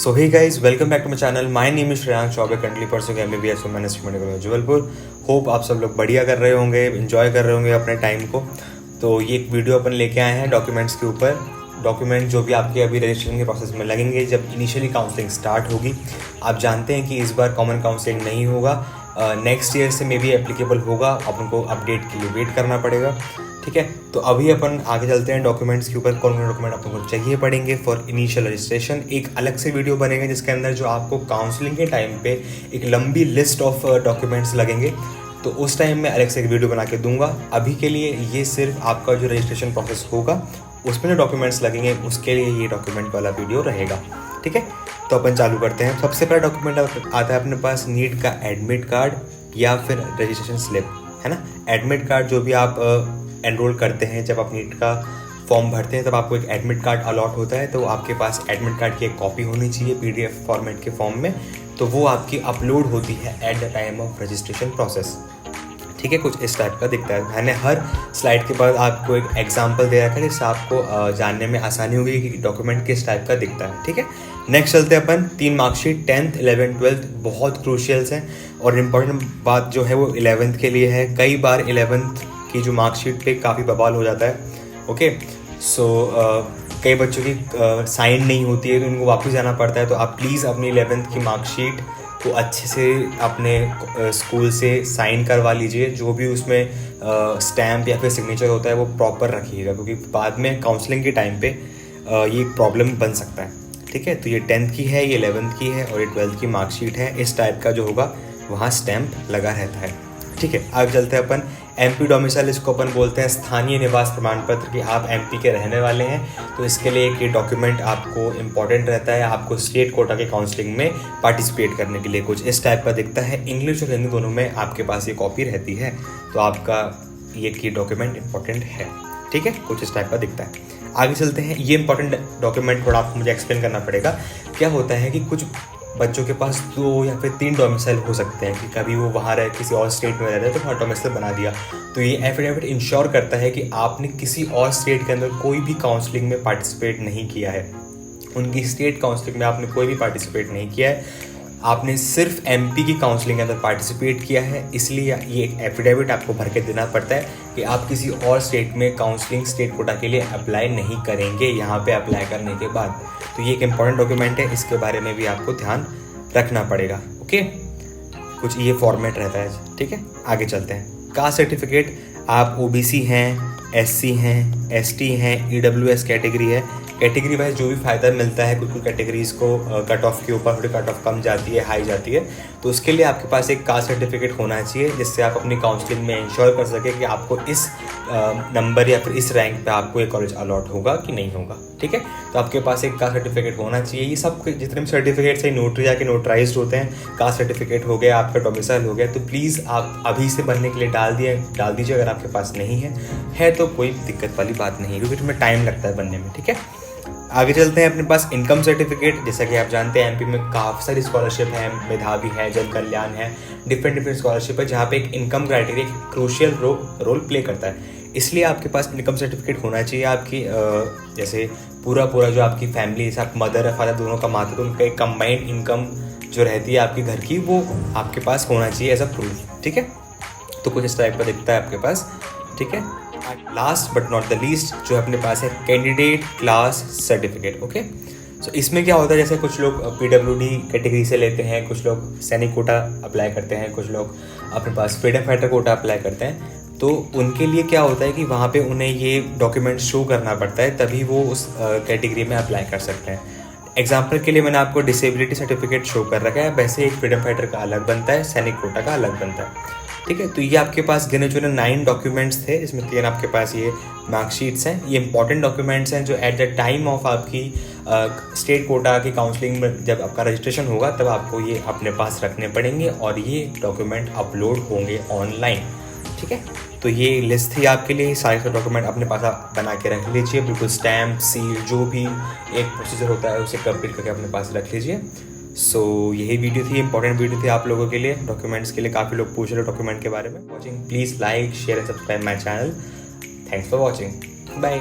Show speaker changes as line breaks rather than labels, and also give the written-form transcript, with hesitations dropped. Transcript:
So hey guys, welcome back to my channel. My name is Shreyank Chaube, currently pursuing MBBS from management college Jabalpur. Hope आप सब लोग बढ़िया कर रहे होंगे, इन्जॉय कर रहे होंगे अपने टाइम को. तो ये एक वीडियो अपन लेके आए हैं डॉक्यूमेंट्स के ऊपर. डॉक्यूमेंट जो भी आपके अभी रजिस्ट्रेशन के प्रोसेस में लगेंगे जब इनिशियली काउंसलिंग स्टार्ट होगी. आप जानते हैं कि इस बार कॉमन काउंसलिंग नहीं होगा, नेक्स्ट ईयर से मे बी एप्लीकेबल होगा. अपन को अपडेट के लिए वेट करना पड़ेगा. ठीक है, तो अभी अपन आगे चलते हैं डॉक्यूमेंट्स के ऊपर. कौन कौन डॉक्यूमेंट अपन को चाहिए पड़ेंगे फॉर इनिशियल रजिस्ट्रेशन. एक अलग से वीडियो बनेगा जिसके अंदर जो आपको काउंसलिंग के टाइम पे एक लंबी लिस्ट ऑफ डॉक्यूमेंट्स लगेंगे, तो उस टाइम में अलग से एक वीडियो बना के दूंगा. अभी के लिए ये सिर्फ आपका जो रजिस्ट्रेशन प्रोसेस होगा उसमें जो डॉक्यूमेंट्स लगेंगे उसके लिए ये डॉक्यूमेंट वाला वीडियो रहेगा. ठीक है, तो अपन चालू करते हैं. सबसे पहला डॉक्यूमेंट आता है अपने पास नीट का एडमिट कार्ड या फिर रजिस्ट्रेशन स्लिप, है ना. एडमिट कार्ड जो भी आप एनरोल करते हैं, जब आप नीट का फॉर्म भरते हैं तब आपको एक एडमिट कार्ड अलॉट होता है, तो आपके पास एडमिट कार्ड की एक कॉपी होनी चाहिए PDF फॉर्मेट के फॉर्म में. तो वो आपकी अपलोड होती है at the time of registration process. ठीक है, कुछ इस टाइप का दिखता है. मैंने हर स्लाइड के बाद आपको एक एग्जांपल दे रखा है जिससे आपको जानने में आसानी होगी कि डॉक्यूमेंट किस टाइप का दिखता है. ठीक है, नेक्स्ट चलते हैं अपन 3 मार्कशीट 10th 11th 12th बहुत क्रूशियल्स हैं. और इम्पॉर्टेंट बात जो है वो 11th के लिए है. कई बार 11th की जो मार्कशीट पे काफ़ी बवाल हो जाता है. ओके, सो कई बच्चों की साइन नहीं होती है तो उनको वापस जाना पड़ता है. तो आप प्लीज़ अपनी 11th की मार्कशीट को अच्छे से अपने स्कूल से साइन करवा लीजिए. जो भी उसमें स्टैम्प या फिर सिग्नेचर होता है वो प्रॉपर रखिएगा, क्योंकि बाद में काउंसलिंग के टाइम पे ये प्रॉब्लम बन सकता है. ठीक है, तो ये 10th की है, ये 11th की है और ये 12th की मार्कशीट है. इस टाइप का जो होगा वहाँ स्टैम्प लगा रहता है. ठीक है, आगे चलते हैं अपन MP डोमिसाइल, इसको अपन बोलते हैं स्थानीय निवास प्रमाण पत्र, कि आप MP के रहने वाले हैं. तो इसके लिए एक ये डॉक्यूमेंट आपको इम्पॉर्टेंट रहता है आपको स्टेट कोटा के काउंसलिंग में पार्टिसिपेट करने के लिए. कुछ इस टाइप का दिखता है. इंग्लिश और हिंदी दोनों में आपके पास ये कॉपी रहती है, तो आपका ये डॉक्यूमेंट इम्पॉर्टेंट है. ठीक है, कुछ इस टाइप का दिखता है. आगे चलते हैं. ये इंपॉर्टेंट डॉक्यूमेंट थोड़ा आपको मुझे एक्सप्लेन करना पड़ेगा. क्या होता है कि कुछ बच्चों के पास 2 या फिर 3 डोमिसाइल हो सकते हैं, कि कभी वो वहाँ रहे किसी और स्टेट में रह रहे हैं तो वहाँ डोमिसाइल बना दिया. तो ये एफिडेविट इंश्योर करता है कि आपने किसी और स्टेट के अंदर कोई भी काउंसलिंग में पार्टिसिपेट नहीं किया है. उनकी स्टेट काउंसलिंग में आपने कोई भी पार्टिसिपेट नहीं किया है, आपने सिर्फ MP की काउंसलिंग के अंदर पार्टिसिपेट किया है. इसलिए ये एक एफिडेविट आपको भर के देना पड़ता है कि आप किसी और स्टेट में काउंसलिंग स्टेट कोटा के लिए अप्लाई नहीं करेंगे यहाँ पे अप्लाई करने के बाद. तो ये एक इम्पॉर्टेंट डॉक्यूमेंट है, इसके बारे में भी आपको ध्यान रखना पड़ेगा. ओके, कुछ ये फॉर्मेट रहता है. ठीक है, आगे चलते हैं. कास्ट सर्टिफिकेट, आप OBC हैं, SC हैं, ST हैं, EWS कैटेगरी है. कैटेगरी वाइज जो भी फ़ायदा मिलता है, कुछ कैटेगरीज़ को कट ऑफ के ऊपर थोड़ी कट ऑफ कम जाती है, हाई जाती है, तो उसके लिए आपके पास एक कास्ट सर्टिफिकेट होना चाहिए जिससे आप अपनी काउंसलिंग में इंश्योर कर सकें कि आपको इस नंबर या फिर इस रैंक पे आपको एक कॉलेज अलॉट होगा कि नहीं होगा. ठीक है, तो आपके पास एक कास्ट सर्टिफिकेट होना चाहिए. ये सब जितने भी सर्टिफिकेट्स हैं नोटरी जाके नोटराइज्ड होते हैं. कास्ट सर्टिफिकेट हो गया, आपका डोमिसाइल हो गया, तो प्लीज़ आप अभी से बनने के लिए डाल दीजिए. अगर आपके पास नहीं है तो कोई दिक्कत वाली बात नहीं है, क्योंकि तुम्हें टाइम लगता है बनने में. ठीक है, आगे चलते हैं. अपने पास इनकम सर्टिफिकेट, जैसा कि आप जानते हैं MP में काफ़ी सारी स्कॉलरशिप है, मेधावी है, जन कल्याण है, डिफरेंट स्कॉलरशिप है, जहाँ पे एक income criteria crucial role play करता है. इसलिए आपके पास इनकम सर्टिफिकेट होना चाहिए. आपकी जैसे पूरा जो आपकी फैमिली, जैसे आप मदर या फादर दोनों कमाते तो उनका एक कंबाइंड इनकम जो रहती है आपके घर की, वो आपके पास होना चाहिए एज अ प्रूफ. ठीक है, तो कुछ इस टाइप का दिखता है आपके पास. ठीक है, last but not the least जो अपने पास है कैंडिडेट क्लास सर्टिफिकेट. ओके, सो इसमें क्या होता है, जैसे कुछ लोग PWD कैटेगरी से लेते हैं, कुछ लोग सैनिक कोटा अप्लाई करते हैं, कुछ लोग अपने पास फ्रीडम फाइटर कोटा अप्लाई करते हैं. तो उनके लिए क्या होता है कि वहाँ पे उन्हें ये डॉक्यूमेंट शो करना पड़ता है, तभी वो उस कैटेगरी में अप्लाई कर सकते हैं. एग्जाम्पल के लिए मैंने आपको डिसेबिलिटी सर्टिफिकेट शो कर रखा है. वैसे एक फ्रीडम फाइटर का अलग बनता है, सैनिक कोटा का अलग बनता है. ठीक है, तो ये आपके पास गिने चुने 9 डॉक्यूमेंट्स थे, इसमें 3 आपके पास ये मार्कशीट्स हैं. ये इंपॉर्टेंट डॉक्यूमेंट्स हैं जो एट द टाइम ऑफ आपकी स्टेट कोटा की काउंसलिंग में जब आपका रजिस्ट्रेशन होगा तब आपको ये अपने पास रखने पड़ेंगे और ये डॉक्यूमेंट अपलोड होंगे ऑनलाइन. ठीक है, तो ये लिस्ट थी आपके लिए. सारे डॉक्यूमेंट अपने पास आप बना के रख लीजिए, बिल्कुल स्टैम्प, सील, जो भी एक प्रोसीजर होता है उसे कंप्लीट करके अपने पास रख लीजिए. सो यही वीडियो थी, इंपॉर्टेंट वीडियो थी आप लोगों के लिए. डॉक्यूमेंट्स के लिए काफ़ी लोग पूछ रहे डॉक्यूमेंट के बारे में. Watching, please like, share and subscribe my channel. Thanks for watching. Bye.